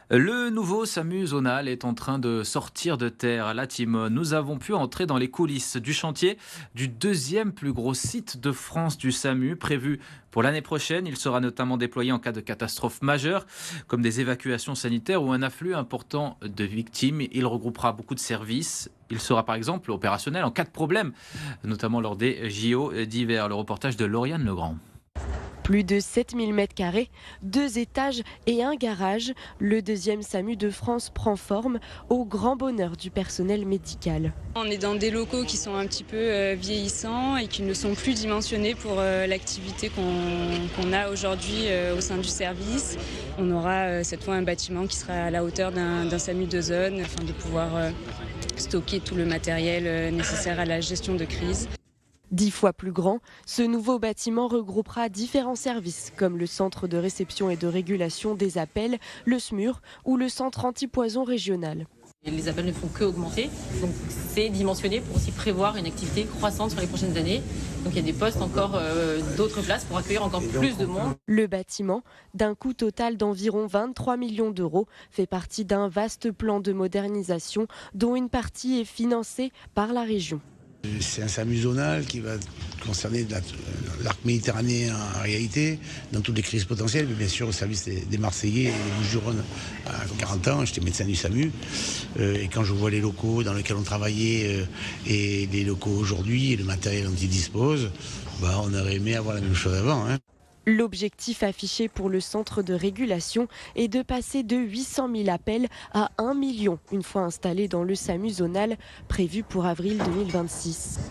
Le nouveau SAMU zonal est en train de sortir de terre. À la team, nous avons pu entrer dans les coulisses du chantier du deuxième plus gros site de France du SAMU, prévu pour l'année prochaine. Il sera notamment déployé en cas de catastrophe majeure, comme des évacuations sanitaires ou un afflux important de victimes. Il regroupera beaucoup de services. Il sera par exemple opérationnel en cas de problème, notamment lors des JO d'hiver. Le reportage de Lauriane Legrand. Plus de 7000 m², 2 étages et un garage, le deuxième SAMU de France prend forme au grand bonheur du personnel médical. On est dans des locaux qui sont un petit peu vieillissants et qui ne sont plus dimensionnés pour l'activité qu'on a aujourd'hui au sein du service. On aura cette fois un bâtiment qui sera à la hauteur d'un SAMU de zone afin de pouvoir stocker tout le matériel nécessaire à la gestion de crise. 10 fois plus grand, ce nouveau bâtiment regroupera différents services comme le centre de réception et de régulation des appels, le SMUR ou le centre antipoison régional. Les appels ne font que augmenter, donc c'est dimensionné pour aussi prévoir une activité croissante sur les prochaines années. Donc il y a des postes encore, d'autres places pour accueillir encore plus de monde. Le bâtiment, d'un coût total d'environ 23 millions d'euros, fait partie d'un vaste plan de modernisation dont une partie est financée par la région. C'est un SAMU zonal qui va concerner l'arc méditerranéen en réalité, dans toutes les crises potentielles, mais bien sûr au service des Marseillais et des Bouches-du-Rhône. À 40 ans, j'étais médecin du SAMU, et quand je vois les locaux dans lesquels on travaillait et les locaux aujourd'hui et le matériel dont ils disposent, on aurait aimé avoir la même chose avant. L'objectif affiché pour le centre de régulation est de passer de 800 000 appels à 1 million une fois installé dans le SAMU zonal prévu pour avril 2026.